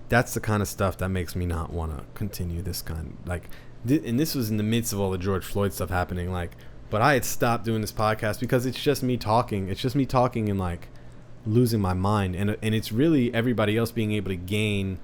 That's the kind of stuff that makes me not want to continue this kind. Like, and this was in the midst of all the George Floyd stuff happening. Like, but I had stopped doing this podcast because it's just me talking. It's just me talking and, like, losing my mind. And it's really everybody else being able to gain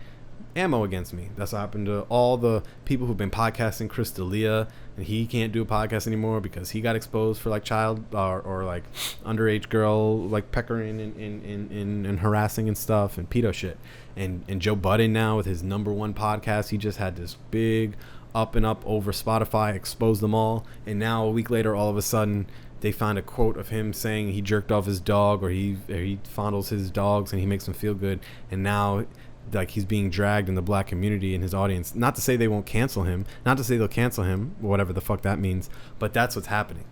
ammo against me. That's what happened to all the people who've been podcasting. Chris D'Elia, and he can't do a podcast anymore because he got exposed for, like, child or like underage girl, like, peckering and harassing and stuff and pedo shit. And Joe Budden now with his #1 podcast, he just had this big up and up over Spotify, exposed them all. And now a week later, all of a sudden, they find a quote of him saying he jerked off his dog, or he fondles his dogs and he makes them feel good. And now, like, he's being dragged in the black community and his audience. Not to say they won't cancel him, not to say they'll cancel him, whatever the fuck that means, but that's what's happening.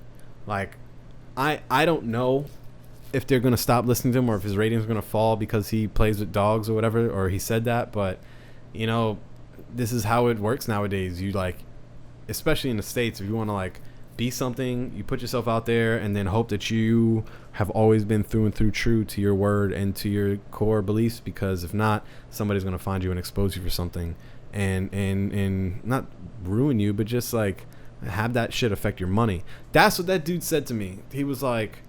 Like, I don't know if they're gonna stop listening to him or if his ratings are gonna fall because he plays with dogs or whatever, or he said that. But, you know, this is how it works nowadays. You, like, especially in the States, if you want to, like, be something, you put yourself out there and then hope that you have always been through and through true to your word and to your core beliefs, because if not, somebody's going to find you and expose you for something and not ruin you, but just, like, have that shit affect your money. That's what that dude said to me. He was like,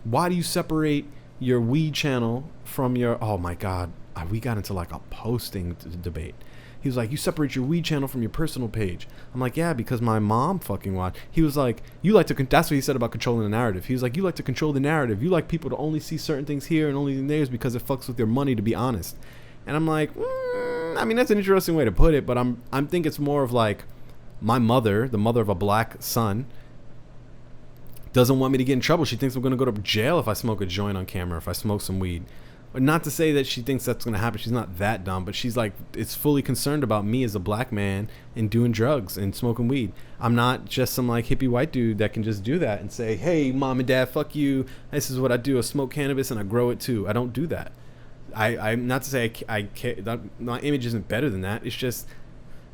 why do you separate your weed channel from your, oh my God, we got into, like, a posting debate. He was like, you separate your weed channel from your personal page. I'm like, yeah, because my mom fucking watched. He was like, you like to, that's what he said about controlling the narrative. He was like, you like to control the narrative. You like people to only see certain things here and only in theirs because it fucks with their money, to be honest. And I'm like, I mean, that's an interesting way to put it, but I'm think it's more of like, my mother, the mother of a black son, doesn't want me to get in trouble. She thinks I'm going to go to jail if I smoke a joint on camera, if I smoke some weed. Not to say that she thinks that's going to happen. She's not that dumb, but she's, like, it's fully concerned about me as a black man and doing drugs and smoking weed. I'm not just some, like, hippie white dude that can just do that and say, hey, mom and dad, fuck you. This is what I do. I smoke cannabis and I grow it too. I don't do that. I'm not to say my image isn't better than that. It's just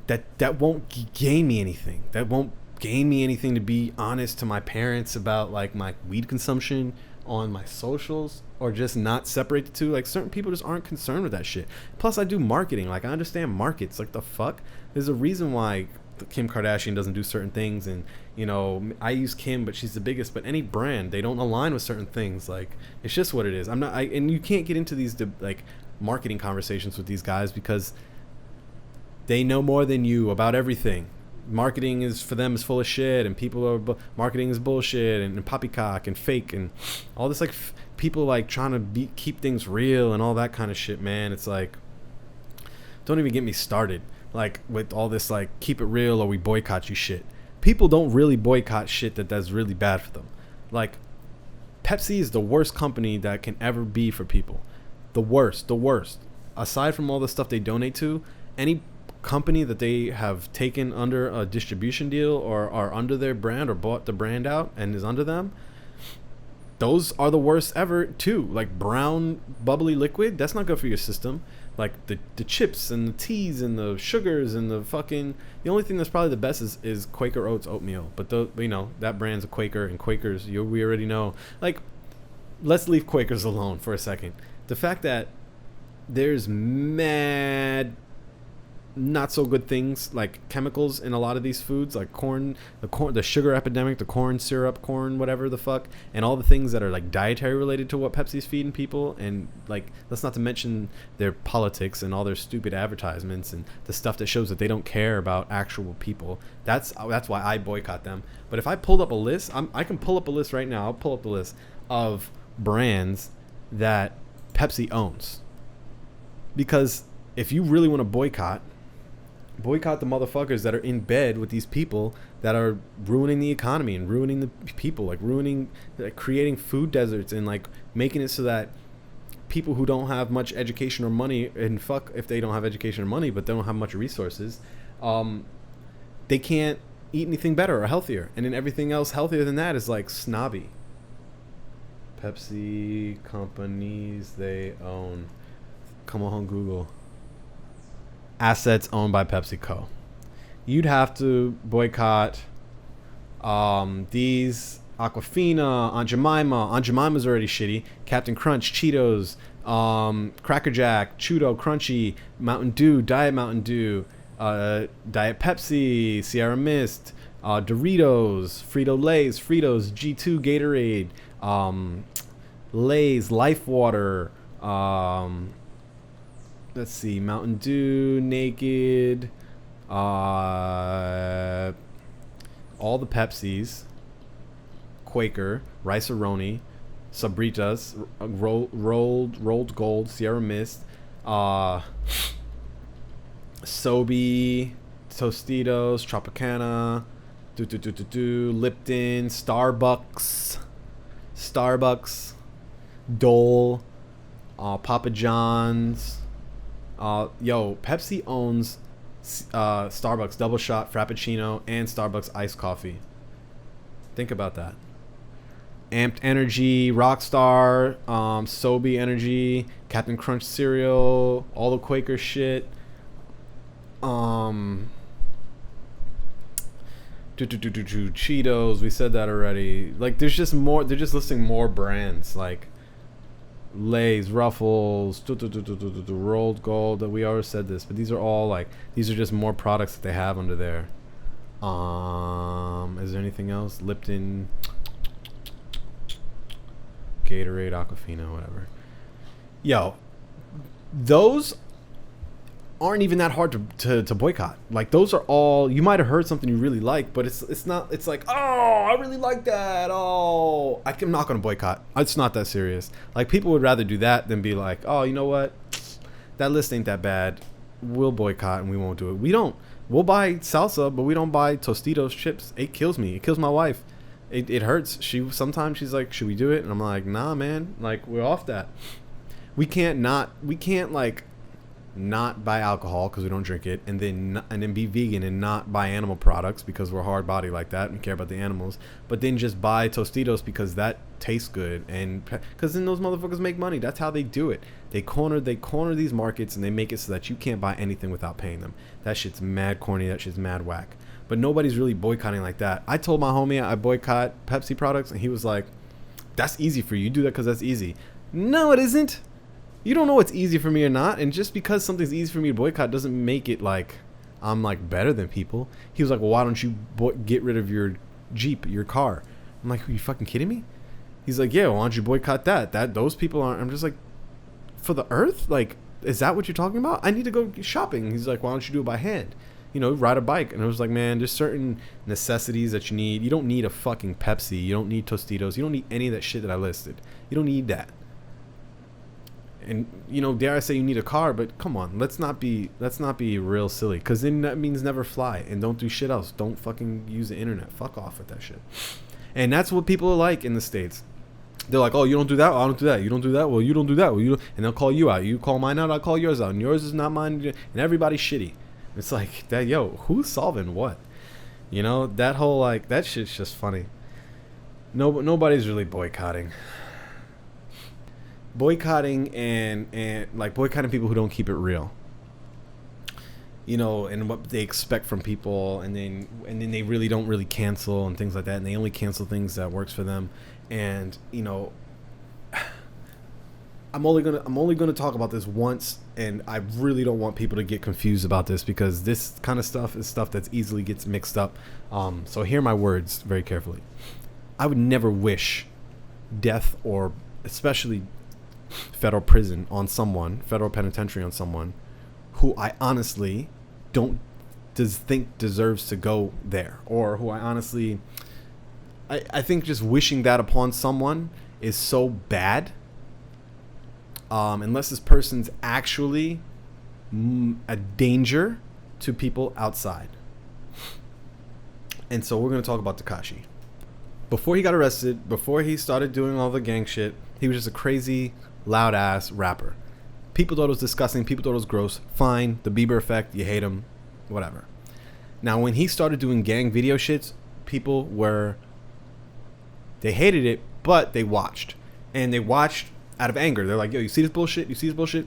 that won't gain me anything. That won't gain me anything to be honest to my parents about, like, my weed consumption on my socials, or just not separate the two. Like, certain people just aren't concerned with that shit. Plus, I do marketing. Like, I understand markets. Like, the fuck? There's a reason why Kim Kardashian doesn't do certain things, and, you know, I use Kim, but she's the biggest. But any brand, they don't align with certain things. Like, it's just what it is. And you can't get into these like marketing conversations with these guys because they know more than you about everything. Marketing is, for them, is full of shit, and people are marketing is bullshit and poppycock and fake and all this, like, people, like, trying to keep things real and all that kind of shit, man. It's like, don't even get me started, like, with all this, like, keep it real or we boycott you shit. People don't really boycott shit that's really bad for them. Like, Pepsi is the worst company that can ever be for people. The worst. Aside from all the stuff they donate to, any company that they have taken under a distribution deal or are under their brand or bought the brand out and is under them, those are the worst ever too. Like, brown bubbly liquid, that's not good for your system. Like, the chips and the teas and the sugars and the fucking, the only thing that's probably the best is Quaker Oats oatmeal, but you know, that brand's a Quaker, and Quakers, we already know. Like, let's leave Quakers alone for a second. The fact that there's mad not so good things, like chemicals, in a lot of these foods, like the sugar epidemic, the corn syrup, whatever the fuck, and all the things that are, like, dietary related to what Pepsi's feeding people. And, like, let's not to mention their politics and all their stupid advertisements and the stuff that shows that they don't care about actual people. That's why I boycott them. But if I pulled up a list, I can pull up a list right now. I'll pull up the list of brands that Pepsi owns, because if you really want to boycott the motherfuckers that are in bed with these people that are ruining the economy and ruining the people, like, creating food deserts and, like, making it so that people who don't have much education or money, and fuck if they don't have education or money, but they don't have much resources, they can't eat anything better or healthier. And then everything else healthier than that is like snobby. Pepsi companies they own. Come on, Google. Assets owned by PepsiCo. You'd have to boycott these Aquafina, Aunt Jemima. Aunt Jemima's already shitty. Captain Crunch, Cheetos, Cracker Jack, Chudo, Crunchy, Mountain Dew, Diet Mountain Dew, Diet Pepsi, Sierra Mist, Doritos, Frito-Lays, Fritos, G2, Gatorade, Lay's, Life Water, let's see, Mountain Dew, Naked, all the Pepsis, Quaker, Rice-A-Roni, Sabritas, rolled Gold, Sierra Mist, Sobe, Tostitos, Tropicana, Lipton, Starbucks, Dole, Papa John's. Pepsi owns Starbucks Double Shot, Frappuccino, and Starbucks Iced Coffee. Think about that. Amped Energy, Rockstar, Sobe Energy, Captain Crunch cereal, all the Quaker shit. Cheetos, we said that already. Like, there's just more. They're just listing more brands like Lay's, Ruffles, Rolled Gold. That we already said this, but these are all like, these are just more products that they have under there. Is there anything else? Lipton, Gatorade, Aquafina, whatever. Yo, those aren't even that hard to boycott. Like, those are all, you might have heard something you really like, but it's not, it's like, oh, I really like that. Oh, I'm not going to boycott. It's not that serious. Like, people would rather do that than be like, oh, you know what? That list ain't that bad. We'll boycott and we won't do it. We'll buy salsa, but we don't buy Tostitos chips. It kills me. It kills my wife. It hurts. Sometimes she's like, should we do it? And I'm like, nah, man. Like, we're off that. We can't like not buy alcohol because we don't drink it, and then be vegan and not buy animal products because we're hard body like that and care about the animals, but then just buy Tostitos because that tastes good, and because then those motherfuckers make money. That's how they do it. They corner these markets, and they make it so that you can't buy anything without paying them. That shit's mad corny. That shit's mad whack. But nobody's really boycotting like that. I told my homie I boycott Pepsi products, and he was like, that's easy for you. You do that because that's easy. No, it isn't. You don't know what's easy for me or not, and just because something's easy for me to boycott doesn't make it like I'm like better than people. He was like, well, why don't you get rid of your Jeep, your car? I'm like, are you fucking kidding me? He's like, yeah, why don't you boycott that those people aren't. I'm just like, for the earth? Like, is that what you're talking about? I need to go shopping. He's like, why don't you do it by hand? You know, ride a bike. And I was like, man, there's certain necessities that you need. You don't need a fucking Pepsi. You don't need Tostitos. You don't need any of that shit that I listed. You don't need that. And, you know, dare I say you need a car, but come on, let's not be real silly, because then that means never fly and don't do shit else. Don't fucking use the internet. Fuck off with that shit. And that's what people are like in the States. They're like, oh, you don't do that? Well, I don't do that. You don't do that? Well, you don't do that. Well, you don't. And they'll call you out. You call mine out, I'll call yours out. And yours is not mine. And everybody's shitty. It's like, that, yo, who's solving what? You know, that whole, like, that shit's just funny. Nobody's really boycotting. Boycotting and like boycotting people who don't keep it real, you know, and what they expect from people, and then they really don't really cancel and things like that, and they only cancel things that works for them. And, you know, I'm only gonna talk about this once, and I really don't want people to get confused about this, because this kind of stuff is stuff that easily gets mixed up. So hear my words very carefully. I would never wish death, or especially federal prison on someone, federal penitentiary on someone who I honestly don't think deserves to go there, or who I honestly, I think just wishing that upon someone is so bad, unless this person's actually a danger to people outside. And so we're going to talk about Tekashi. Before he got arrested, before he started doing all the gang shit, he was just a crazy loud ass rapper. People thought it was disgusting. People thought it was gross. Fine. The Bieber effect. You hate him. Whatever. Now, when he started doing gang video shits, they hated it, but they watched. And they watched out of anger. They're like, yo, you see this bullshit? You see this bullshit?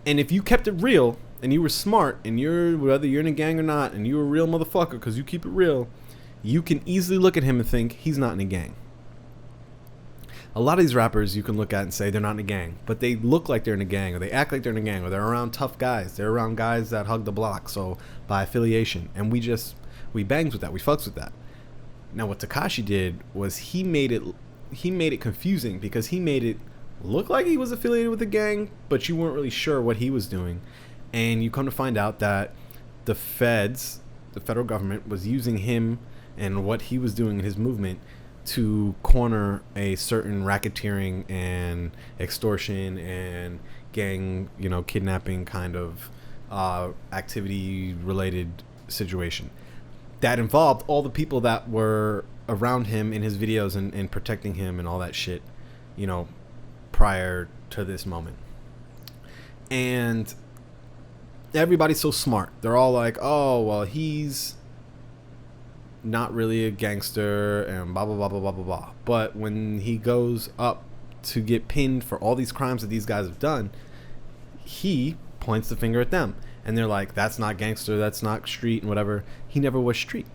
And if you kept it real, and you were smart, and whether you're in a gang or not, and you're a real motherfucker because you keep it real, you can easily look at him and think he's not in a gang. A lot of these rappers you can look at and say they're not in a gang, but they look like they're in a gang, or they act like they're in a gang, or they're around tough guys. They're around guys that hug the block, so by affiliation. And we bangs with that. We fucks with that. Now what Tekashi did was he made it confusing, because he made it look like he was affiliated with a gang, but you weren't really sure what he was doing. And you come to find out that the federal government, was using him and what he was doing in his movement to corner a certain racketeering and extortion and gang, kidnapping kind of activity related situation that involved all the people that were around him in his videos and protecting him and all that shit, prior to this moment. And everybody's so smart. They're all like, oh, well, he's not really a gangster and blah, blah, blah, blah, blah, blah, blah. But when he goes up to get pinned for all these crimes that these guys have done, he points the finger at them. And they're like, that's not gangster, that's not street and whatever. He never was street.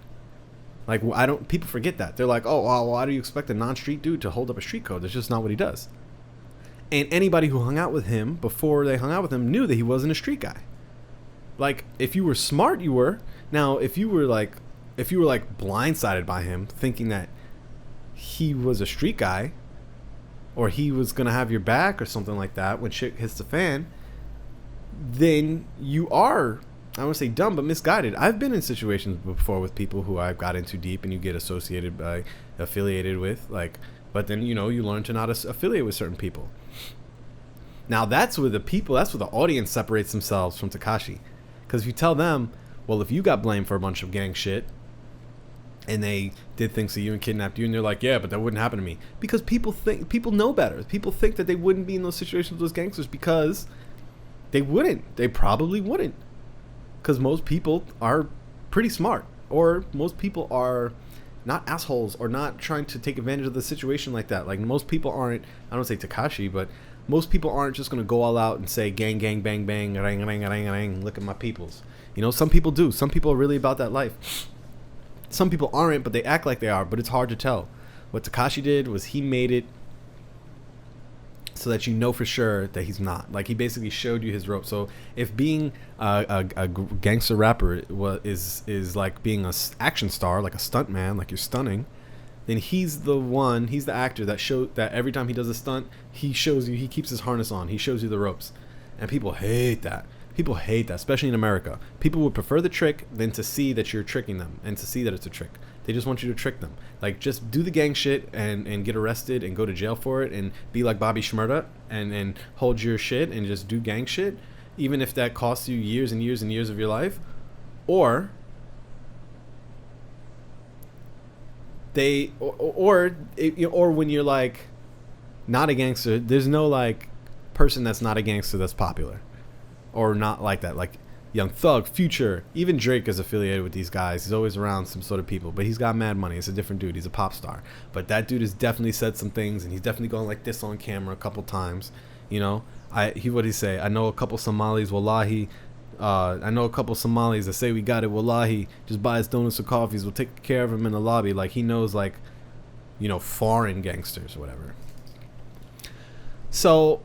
Like, people forget that. They're like, oh, well, why do you expect a non-street dude to hold up a street code? That's just not what he does. And anybody who hung out with him before they hung out with him knew that he wasn't a street guy. Like, if you were smart, you were. Now, if you were blindsided by him, thinking that he was a street guy, or he was gonna have your back or something like that when shit hits the fan, then you are, I won't say dumb, but misguided. I've been in situations before with people who I've got in too deep, and you get affiliated with, but then you learn to not affiliate with certain people. Now that's where the audience separates themselves from Tekashi. Because if you tell them, well, if you got blamed for a bunch of gang shit and they did things to you and kidnapped you, and they're like, yeah, but that wouldn't happen to me. Because people know better. People think that they wouldn't be in those situations with those gangsters because they wouldn't. They probably wouldn't. Because most people are pretty smart. Or most people are not assholes or not trying to take advantage of the situation like that. Like, most people aren't, I don't say Tekashi, but most people aren't just going to go all out and say gang, gang, bang, bang, rang, rang, rang, rang, look at my peoples. Some people do. Some people are really about that life. Some people aren't, but they act like they are, but it's hard to tell. What Tekashi did was he made it so that you know for sure that he's not. Like, he basically showed you his rope. So if being a gangster rapper is like being an action star, like a stunt man, like you're stunning, then he's the actor that every time he does a stunt, he shows you, he keeps his harness on, he shows you the ropes. And people hate that. People hate that, especially in America. People would prefer the trick than to see that you're tricking them and to see that it's a trick. They just want you to trick them. Like, just do the gang shit and get arrested and go to jail for it and be like Bobby Shmurda and hold your shit and just do gang shit, even if that costs you years and years and years of your life. Or when you're like not a gangster, there's no like person that's not a gangster that's popular or not like that. Like Young Thug, Future, even Drake is affiliated with these guys. He's always around some sort of people, but he's got mad money. It's a different dude. He's a pop star, but that dude has definitely said some things, and he's definitely going like this on camera a couple times. What'd he say? I know a couple Somalis, wallahi. I know a couple Somalis that say we got it, wallahi. Just buy us donuts or coffees. We'll take care of him in the lobby. Like, he knows, like, foreign gangsters or whatever. So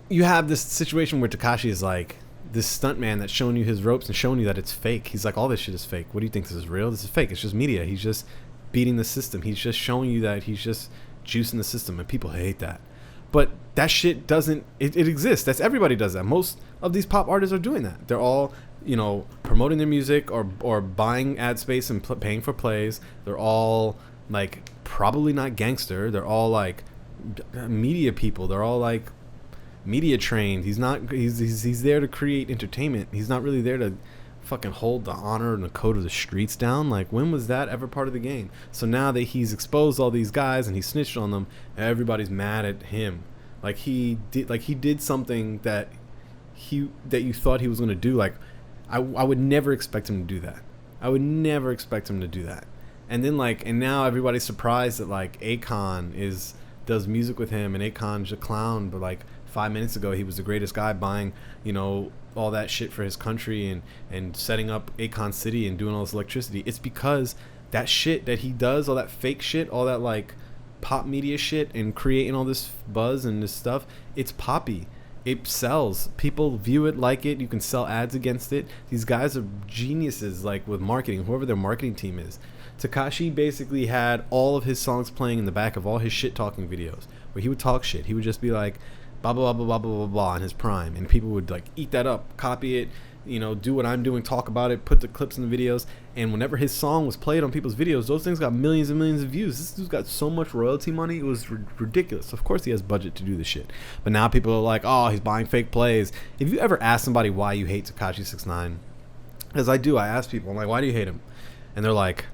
you have this situation where Tekashi is like this stuntman that's showing you his ropes and showing you that it's fake. He's like, all this shit is fake. What do you think? This is real? This is fake. It's just media. He's just beating the system. He's just showing you that he's just juicing the system, and people hate that. But that shit doesn't, it exists. Everybody does that. Most of these pop artists are doing that. They're all, promoting their music or buying ad space and paying for plays. They're all like probably not gangster. They're all like media people. They're all like media trained. He's there to create entertainment. He's not really there to fucking hold the honor and the code of the streets down. Like, when was that ever part of the game? So now that he's exposed all these guys and he snitched on them, everybody's mad at him. Like he did something that you thought he was going to do. Like I would never expect him to do that. I would never expect him to do that. And then and now everybody's surprised that Akon does music with him, and Akon's a clown, but 5 minutes ago he was the greatest guy, buying all that shit for his country and setting up Akon City and doing all this electricity. It's because that shit that he does, all that fake shit, all that pop media shit, and creating all this buzz and this stuff, it's poppy. It sells. People view it, like it. You can sell ads against it. These guys are geniuses, with marketing, whoever their marketing team is. Tekashi basically had all of his songs playing in the back of all his shit talking videos, where he would talk shit. He would just be like, blah, blah, blah, blah, blah, blah, blah, in his prime. And people would eat that up, copy it, do what I'm doing, talk about it, put the clips in the videos. And whenever his song was played on people's videos, those things got millions and millions of views. This dude's got so much royalty money, it was ridiculous. Of course he has budget to do this shit. But now people are like, oh, he's buying fake plays. If you ever ask somebody why you hate Tekashi 6ix9ine, as I do, I ask people, I'm like, why do you hate him? And they're like,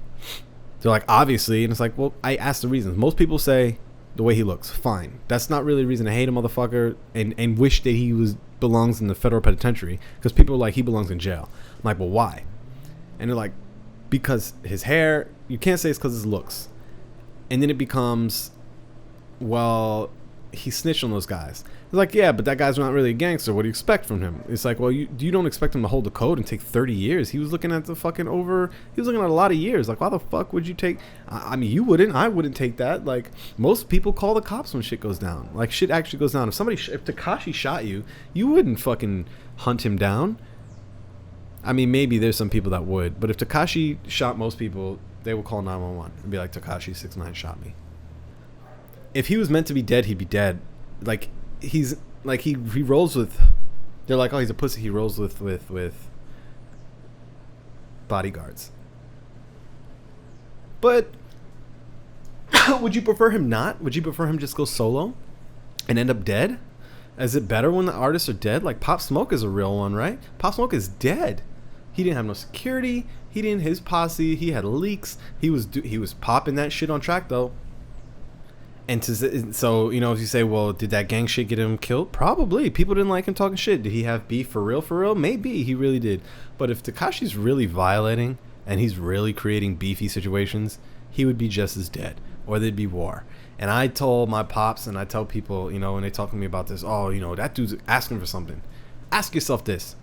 obviously. And it's like, well, I ask the reasons. Most people say the way he looks. Fine. That's not really a reason to hate him, motherfucker, and wish that he belongs in the federal penitentiary, because people are like, he belongs in jail. I'm like, well, why? And they're like, because his hair. You can't say it's because his looks. And then it becomes, well, he snitched on those guys. It's like, yeah, but that guy's not really a gangster. What do you expect from him? It's like, well, you don't expect him to hold the code and take 30 years. He was looking at he was looking at a lot of years. Why the fuck would you take, I mean, you wouldn't. I wouldn't take that. Most people call the cops when shit goes down. Shit actually goes down. If Tekashi shot you, you wouldn't fucking hunt him down. I mean, maybe there's some people that would, but if Tekashi shot most people, they will call 911 and be like, Tekashi 6ix9ine shot me. If he was meant to be dead, he'd be dead. He rolls with, they're like, oh, he's a pussy. He rolls with bodyguards. But would you prefer him not? Would you prefer him just go solo and end up dead? Is it better when the artists are dead? Pop Smoke is a real one, right? Pop Smoke is dead. He didn't have no security. He didn't, his posse, he had leaks. He was popping that shit on track though. And so, if you say, well, did that gang shit get him killed? Probably. People didn't like him talking shit. Did he have beef for real? For real? Maybe. He really did. But if Tekashi's really violating and he's really creating beefy situations, he would be just as dead, or there'd be war. And I told my pops, and I tell people, when they talk to me about this, oh, that dude's asking for something. Ask yourself this.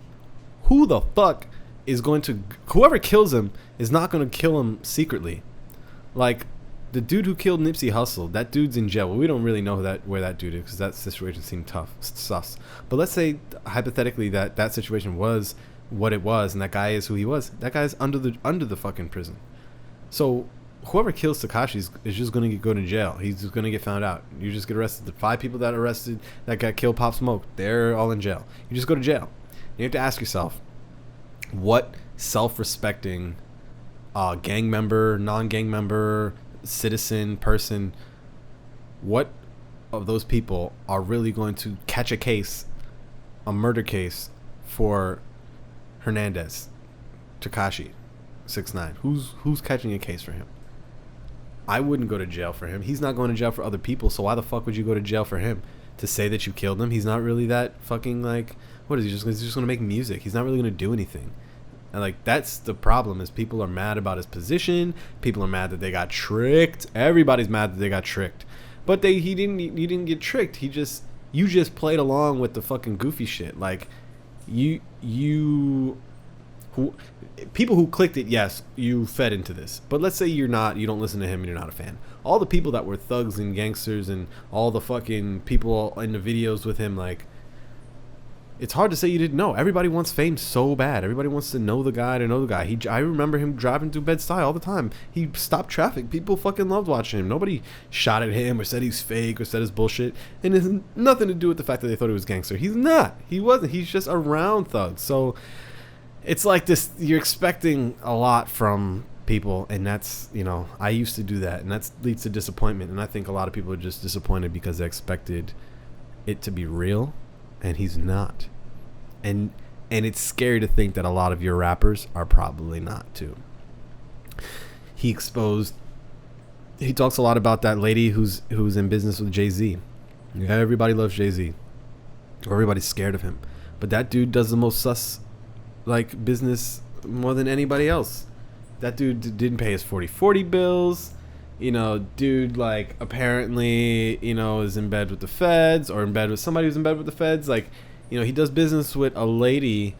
Who the fuck is going to, whoever kills him is not going to kill him secretly. The dude who killed Nipsey Hussle, that dude's in jail. Well, we don't really know where that dude is, because that situation seemed sus. But let's say, hypothetically, that situation was what it was, and that guy is who he was. That guy's under the fucking prison. So whoever kills Tekashi is just going to go to jail. He's just going to get found out. You just get arrested. The 5 people that got killed Pop Smoke, they're all in jail. You just go to jail. You have to ask yourself, what self-respecting gang member, non-gang member, citizen, person, what of those people are really going to catch a murder case for Hernandez, Tekashi 6ix9ine? Who's catching a case for him? I wouldn't go to jail for him. He's not going to jail for other people, so why the fuck would you go to jail for him? To say that you killed him? He's not really that fucking what is he? He's just going to make music. He's not really going to do anything. And that's the problem, is people are mad about his position. People are mad that they got tricked. Everybody's mad that they got tricked. But he didn't get tricked. You just played along with the fucking goofy shit. People who clicked it, yes, you fed into this. But let's say you don't listen to him and you're not a fan. All the people that were thugs and gangsters and all the fucking people in the videos with him, it's hard to say you didn't know. Everybody wants fame so bad. Everybody wants to know the guy. I remember him driving through Bed-Stuy all the time. He stopped traffic. People fucking loved watching him. Nobody shot at him or said he's fake or said his bullshit. And it has nothing to do with the fact that they thought he was a gangster. He's not. He wasn't. He's just around thugs. So it's like this. You're expecting a lot from people, and that's, I used to do that, and that leads to disappointment. And I think a lot of people are just disappointed because they expected it to be real, and he's not. And it's scary to think that a lot of your rappers are probably not too. He talks a lot about that lady who's in business with Jay-Z, Yeah, everybody loves Jay-Z. Or everybody's scared of him. But that dude does the most sus like business more than anybody else. That dude didn't pay his 40/40 bills. You know, dude, like, apparently, you know, is in bed with the feds or in bed with somebody who's in bed with the feds. Like, you know, he does business with a lady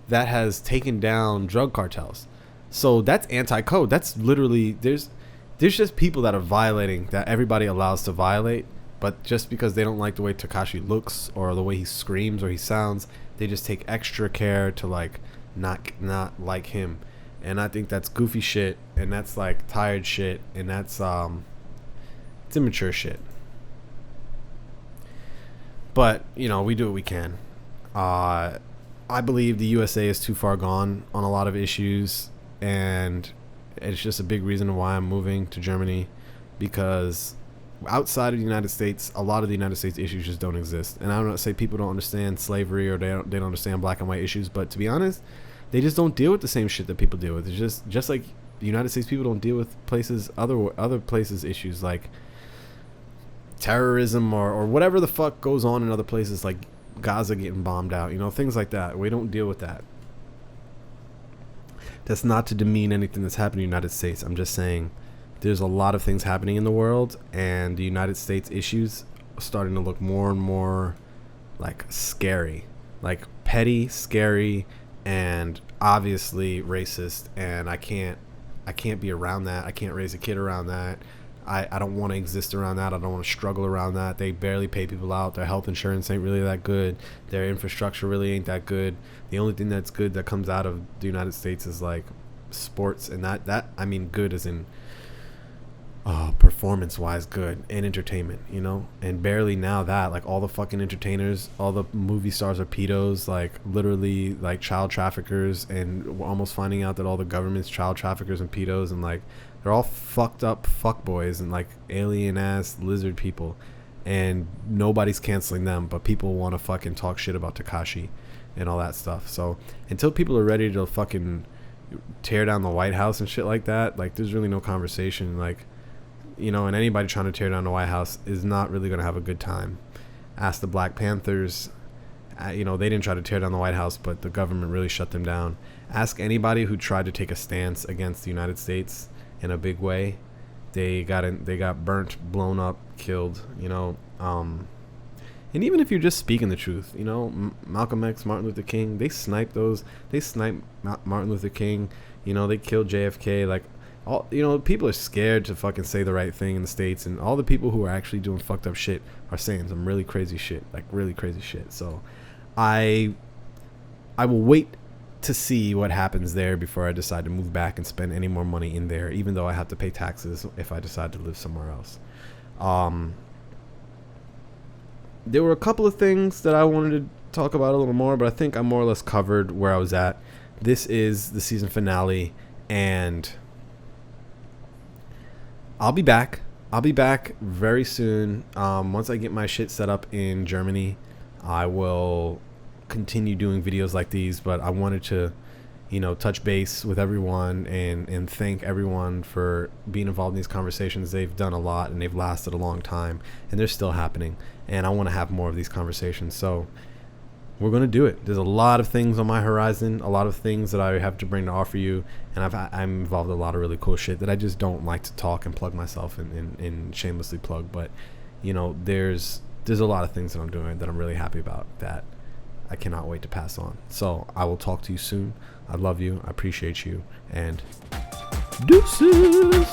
that has taken down drug cartels. So that's anti-code. That's literally, there's just people that are violating that everybody allows to violate. But just because they don't like the way Tekashi looks or the way he screams or he sounds, they just take extra care to, like, not like him. And I think that's goofy shit, and that's like tired shit, and that's it's immature shit. But, you know, we do what we can. I believe the USA is too far gone on a lot of issues, and it's just a big reason why I'm moving to Germany, because outside of the United States, a lot of the United States issues just don't exist. And I don't say people don't understand slavery or they don't understand black and white issues, but to be honest, they just don't deal with the same shit that people deal with. It's just like the United States people don't deal with other places issues like terrorism or whatever the fuck goes on in other places, like Gaza getting bombed out, you know, things like that. We don't deal with that. That's not to demean anything that's happening in the United States. I'm just saying there's a lot of things happening in the world, and the United States issues are starting to look more and more like scary, like petty, scary, and obviously racist. And I can't be around that. I can't raise a kid around that. I don't want to exist around that. I don't want to struggle around that. They barely pay people out. Their health insurance ain't really that good. Their infrastructure really ain't that good. The only thing that's good that comes out of the United States is like sports, and that I mean good as in performance wise good, and entertainment, you know. And barely now that, like, all the fucking entertainers, all the movie stars are pedos, like literally like child traffickers, and we're almost finding out that all the government's child traffickers and pedos, and like they're all fucked up fuckboys and like alien ass lizard people, and nobody's canceling them, but people want to fucking talk shit about Tekashi and all that stuff. So until people are ready to fucking tear down the White House and shit like that, like there's really no conversation. Like, you know, and anybody trying to tear down the White House is not really going to have a good time. Ask the Black Panthers. You know, they didn't try to tear down the White House, but the government really shut them down. Ask anybody who tried to take a stance against the United States in a big way. They got burnt, blown up, killed, you know. And even if you're just speaking the truth, you know, Malcolm X, Martin Luther King, they sniped Martin Luther King, you know, they killed JFK. Like, all, you know, people are scared to fucking say the right thing in the States, and all the people who are actually doing fucked up shit are saying some really crazy shit, like really crazy shit. So I will wait to see what happens there before I decide to move back and spend any more money in there, even though I have to pay taxes if I decide to live somewhere else. There were a couple of things that I wanted to talk about a little more, but I think I more or less covered where I was at. This is the season finale, and I'll be back. I'll be back very soon. Once I get my shit set up in Germany, I will continue doing videos like these, but I wanted to, you know, touch base with everyone and thank everyone for being involved in these conversations. They've done a lot, and they've lasted a long time, and they're still happening, and I want to have more of these conversations. So we're going to do it. There's a lot of things on my horizon, a lot of things that I have to bring to offer you, and I'm involved in a lot of really cool shit that I just don't like to talk and plug myself and shamelessly plug. But, you know, there's a lot of things that I'm doing that I'm really happy about that I cannot wait to pass on. So I will talk to you soon. I love you. I appreciate you. And deuces.